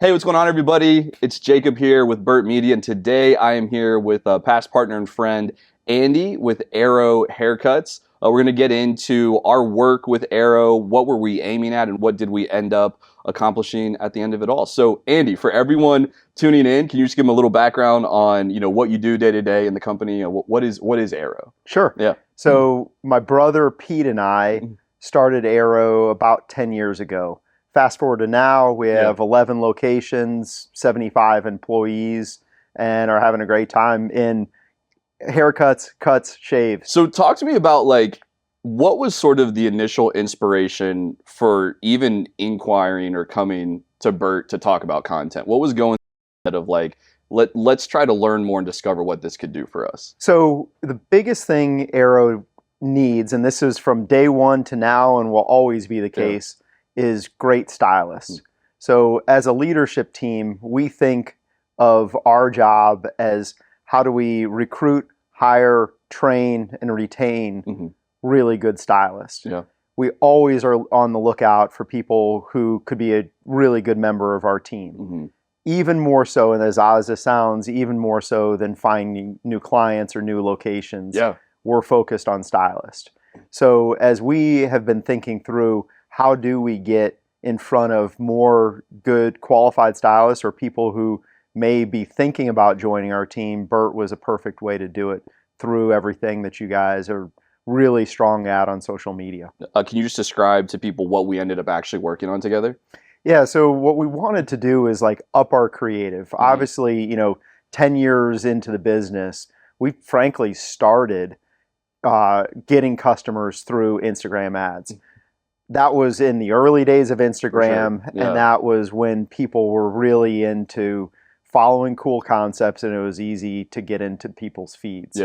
Hey, what's going on, everybody? It's Jacob here with Burt Media, and today I am here with past partner and friend Andy with Arrow Haircuts. We're going to get into our work with Arrow, what were we aiming at, and what did we end up accomplishing at the end of it all. So, Andy, for everyone tuning in, can you just give them a little background on what you do day to day in the company? What is Arrow? Sure. Yeah. So my brother Pete and I started Arrow about 10 years ago. Fast forward to now, we have 11 locations, 75 employees, and are having a great time in haircuts, cuts, shaves. So talk to me about what was sort of the initial inspiration for even inquiring or coming to Burt to talk about content? What was going on of let's try to learn more and discover what this could do for us? So the biggest thing Arrow needs, and this is from day one to now and will always be the case, is great stylists. So as a leadership team, we think of our job as how do we recruit, hire, train, and retain really good stylists. Yeah. We always are on the lookout for people who could be a really good member of our team. Even more so, and as odd as it sounds, even more so than finding new clients or new locations, we're focused on stylists. So as we have been thinking through how do we get in front of more good qualified stylists or people who may be thinking about joining our team, Burt was a perfect way to do it through everything that you guys are really strong at on social media. Can you just describe to people what we ended up actually working on together? Yeah, so what we wanted to do is up our creative. Obviously, 10 years into the business, we frankly started getting customers through Instagram ads. That was in the early days of Instagram, and that was when people were really into following cool concepts, and it was easy to get into people's feeds.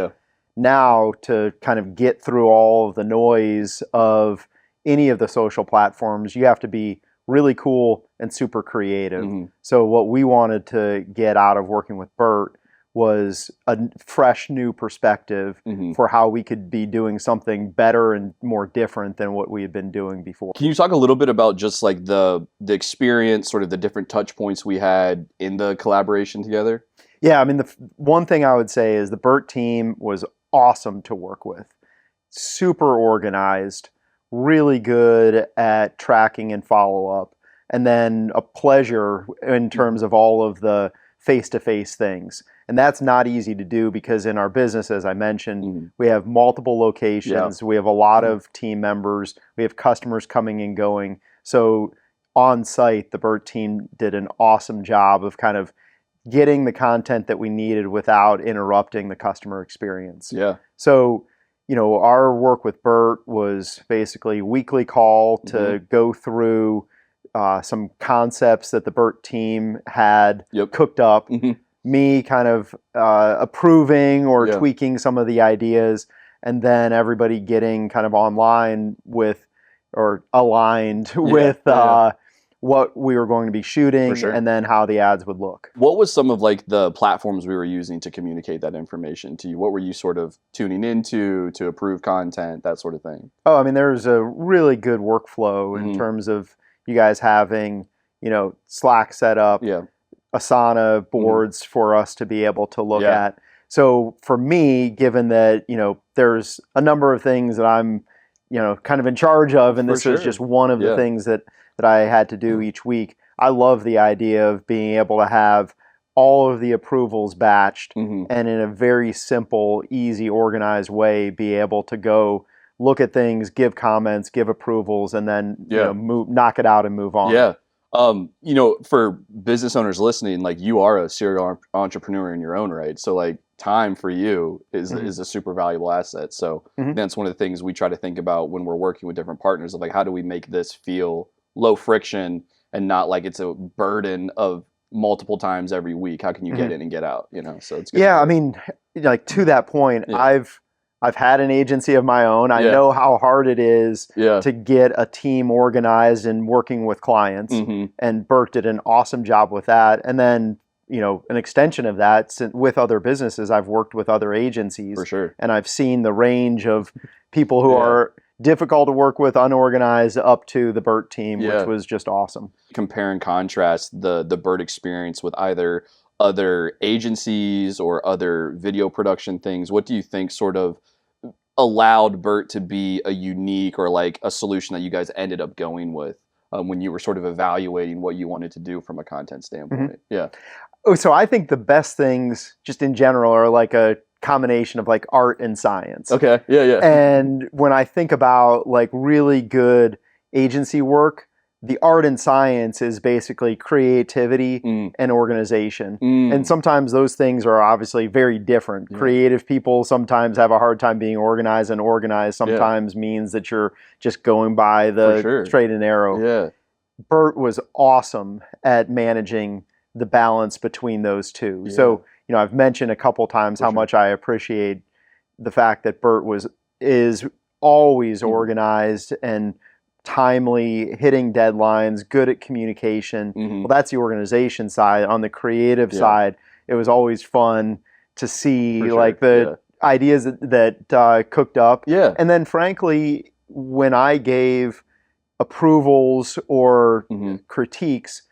Now, to kind of get through all of the noise of any of the social platforms, you have to be really cool and super creative. So what we wanted to get out of working with Burt was a fresh new perspective for how we could be doing something better and more different than what we had been doing before. Can you talk a little bit about just the experience, sort of the different touch points we had in the collaboration together? Yeah, I mean, the one thing I would say is the Burt team was awesome to work with. Super organized, really good at tracking and follow-up, and then a pleasure in terms of all of the face-to-face things. And that's not easy to do because in our business, as I mentioned, we have multiple locations. We have a lot of team members. We have customers coming and going. So on site, the Burt team did an awesome job of kind of getting the content that we needed without interrupting the customer experience. So, our work with Burt was basically weekly call to go through some concepts that the Burt team had cooked up. Me kind of approving or tweaking some of the ideas, and then everybody getting kind of online with or aligned with what we were going to be shooting and then how the ads would look. What was some of the platforms we were using to communicate that information to you? What were you sort of tuning into to approve content, that sort of thing? Oh, I mean, there's a really good workflow in terms of you guys having, Slack set up, Asana boards for us to be able to look at. So for me, given that, there's a number of things that I'm, kind of in charge of, and this is just one of the things that I had to do each week, I love the idea of being able to have all of the approvals batched and in a very simple, easy, organized way, be able to go look at things, give comments, give approvals, and then knock it out and move on. For business owners listening, you are a serial entrepreneur in your own right. So time for you is a super valuable asset. So that's one of the things we try to think about when we're working with different partners of how do we make this feel low friction and not like it's a burden of multiple times every week. How can you get in and get out? So it's good. Yeah, I mean, to that point, I've had an agency of my own. I know how hard it is to get a team organized and working with clients. And Burt did an awesome job with that. And then, an extension of that with other businesses, I've worked with other agencies. For sure. And I've seen the range of people who are difficult to work with, unorganized, up to the Burt team, which was just awesome. Compare and contrast the Burt experience with either other agencies or other video production things. What do you think sort of allowed Burt to be a unique or like a solution that you guys ended up going with when you were sort of evaluating what you wanted to do from a content standpoint? Mm-hmm. Yeah. Oh, so I think the best things just in general are like a combination of like art and science. Okay. Yeah. And when I think about like really good agency work, the art and science is basically creativity and organization. And sometimes those things are obviously very different. Yeah. Creative people sometimes have a hard time being organized, and organized sometimes means that you're just going by the straight and narrow. Yeah. Burt was awesome at managing the balance between those two. Yeah. So, I've mentioned a couple times how much I appreciate the fact that Burt is always organized and timely, hitting deadlines, good at communication. Well, that's the organization side. On the creative side, it was always fun to see like the ideas that cooked up. Yeah. And then frankly, when I gave approvals or critiques,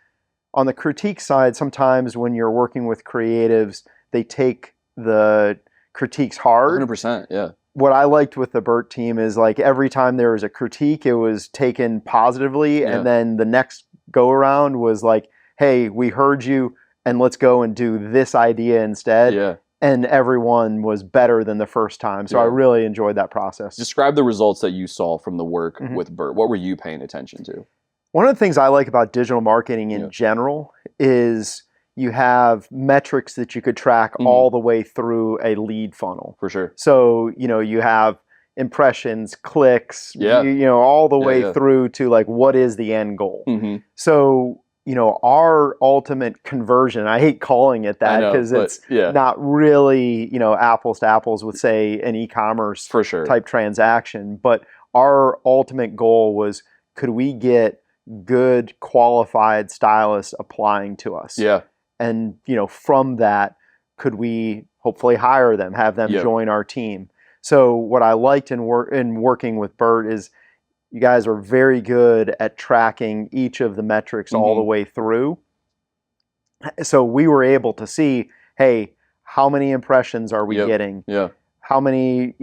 on the critique side, sometimes when you're working with creatives, they take the critiques hard. 100%, yeah. What I liked with the Burt team is like every time there was a critique, it was taken positively. And then the next go around was like, hey, we heard you and let's go and do this idea instead. Yeah. And everyone was better than the first time. So I really enjoyed that process. Describe the results that you saw from the work with Burt. What were you paying attention to? One of the things I like about digital marketing in general is you have metrics that you could track all the way through a lead funnel. For sure. So, you have impressions, clicks, all the way through to like, what is the end goal? So, our ultimate conversion, I hate calling it that because it's not really, apples to apples with, say, an e-commerce type transaction. But our ultimate goal was, could we get good qualified stylists applying to us? Yeah. And, from that, could we hopefully hire them, have them join our team? So what I liked in working with Burt is you guys are very good at tracking each of the metrics all the way through. So we were able to see, hey, how many impressions are we getting? Yeah. How many,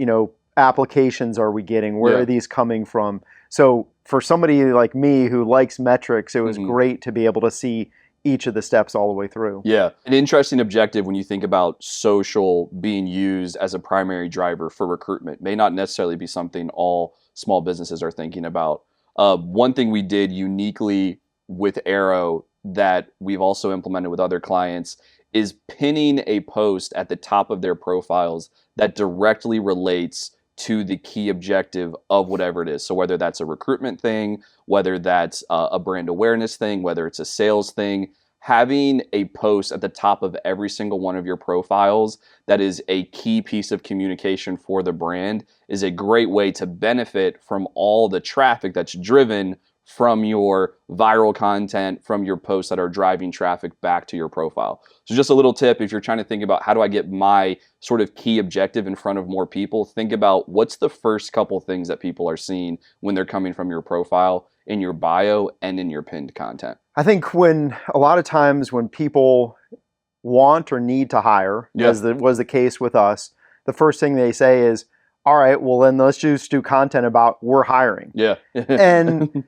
applications are we getting? Where are these coming from? So for somebody like me who likes metrics, it was great to be able to see each of the steps all the way through. Yeah. An interesting objective when you think about social being used as a primary driver for recruitment may not necessarily be something all small businesses are thinking about. One thing we did uniquely with Arrow that we've also implemented with other clients is pinning a post at the top of their profiles that directly relates to the key objective of whatever it is. So whether that's a recruitment thing, whether that's a brand awareness thing, whether it's a sales thing, having a post at the top of every single one of your profiles that is a key piece of communication for the brand is a great way to benefit from all the traffic that's driven from your viral content, from your posts that are driving traffic back to your profile. So just a little tip, if you're trying to think about how do I get my sort of key objective in front of more people, think about what's the first couple things that people are seeing when they're coming from your profile, in your bio, and in your pinned content. I think when a lot of times when people want or need to hire, as was the case with us, the first thing they say is, all right, well then let's just do content about we're hiring. Yeah. And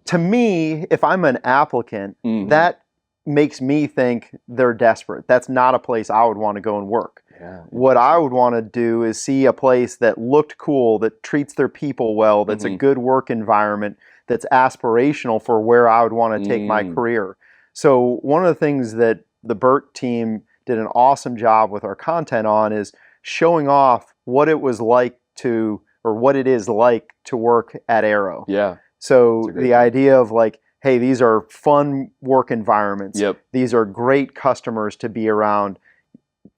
to me, if I'm an applicant, that makes me think they're desperate. That's not a place I would want to go and work. Yeah, what I would want to do is see a place that looked cool, that treats their people well, that's a good work environment, that's aspirational for where I would want to take my career. So one of the things that the Burt team did an awesome job with our content on is showing off what it was like to, or what it is like to work at Arrow. Yeah. So the idea of like, hey, these are fun work environments. Yep. These are great customers to be around,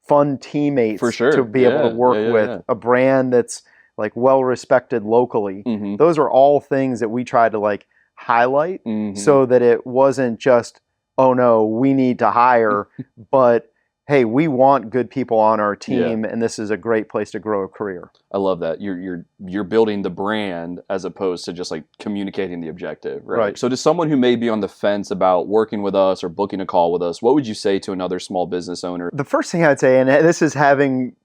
fun teammates to be able to work with, a brand that's like well respected locally. Those are all things that we try to like highlight so that it wasn't just, oh no, we need to hire, but hey, we want good people on our Yeah. team, and this is a great place to grow a career. I love that. You're building the brand as opposed to just like communicating the objective, right? Right. So to someone who may be on the fence about working with us or booking a call with us, what would you say to another small business owner? The first thing I'd say, and this is having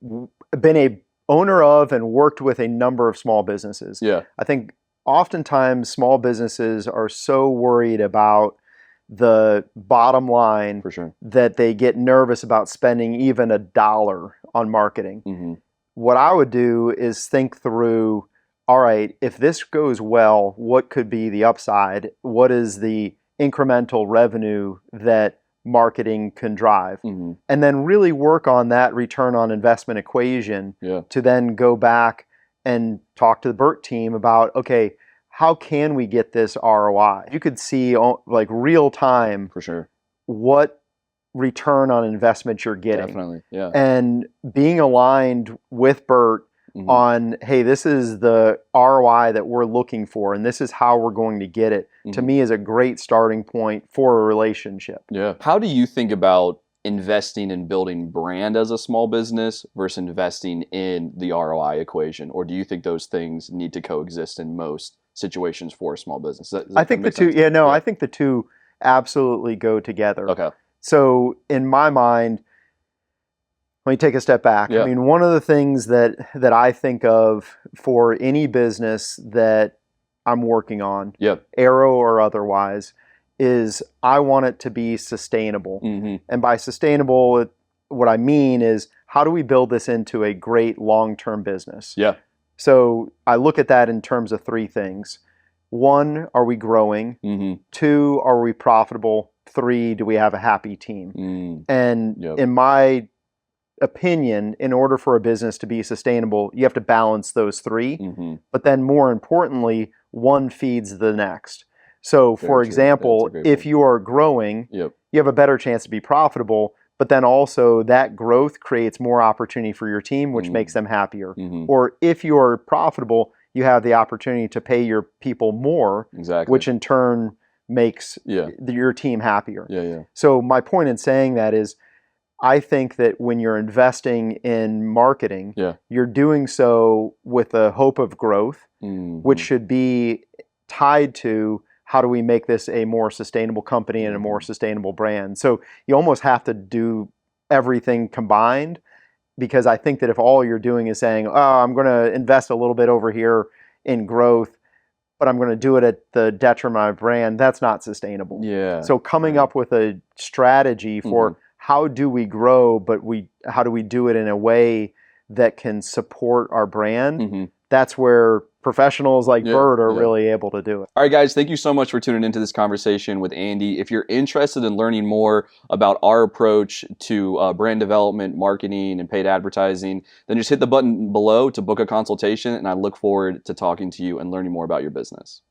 been a owner of and worked with a number of small businesses. Yeah. I think oftentimes small businesses are so worried about the bottom line For sure. that they get nervous about spending even $1 on marketing. Mm-hmm. What I would do is think through, all right, if this goes well, what could be the upside? What is the incremental revenue that marketing can drive? Mm-hmm. And then really work on that return on investment equation Yeah. to then go back and talk to the BERT team about, okay, how can we get this ROI? You could see like real time For sure. what return on investment you're getting. Definitely. Yeah. And being aligned with BERT Mhm. on, hey, this is the ROI that we're looking for, and this is how we're going to get it, to Mhm. me is a great starting point for a relationship. Yeah. How do you think about investing in building brand as a small business versus investing in the ROI equation? Or do you think those things need to coexist in most situations for a small business? Does I that think the make two, sense? yeah, no, Yeah. I think the two absolutely go together. Okay. So in my mind, let me take a step back. Yeah. I mean, one of the things that I think of for any business that I'm working on, Yep. Aero or otherwise, is I want it to be sustainable. Mm-hmm. And by sustainable, what I mean is how do we build this into a great long-term business? Yeah. So I look at that in terms of three things. One, are we growing? Mm-hmm. Two, are we profitable? Three, do we have a happy team? Mm. And Yep. in my opinion, in order for a business to be sustainable, you have to balance those three. Mm-hmm. But then more importantly, one feeds the next. So Very for true. example, That's a great if point. you are growing, Yep. you have a better chance to be profitable, but then also that growth creates more opportunity for your team, which makes them happier. Mm-hmm. Or if you're profitable, you have the opportunity to pay your people more, Exactly. which in turn makes Yeah. your team happier. Yeah. Yeah. So my point in saying that is I think that when you're investing in marketing, Yeah. you're doing so with a hope of growth, Mm-hmm. which should be tied to how do we make this a more sustainable company and a more Mhm. sustainable brand. So you almost have to do everything combined, because I think that if all you're doing is saying, oh, I'm going to invest a little bit over here in growth, but I'm going to do it at the detriment of my brand, that's not sustainable. Yeah. So coming Right. up with a strategy for Mhm. how do we grow, but how do we do it in a way that can support our brand? Mhm. That's where professionals like Yeah, Bert are yeah. really able to do it. All right, guys, thank you so much for tuning into this conversation with Andy. If you're interested in learning more about our approach to brand development, marketing, and paid advertising, then just hit the button below to book a consultation, and I look forward to talking to you and learning more about your business.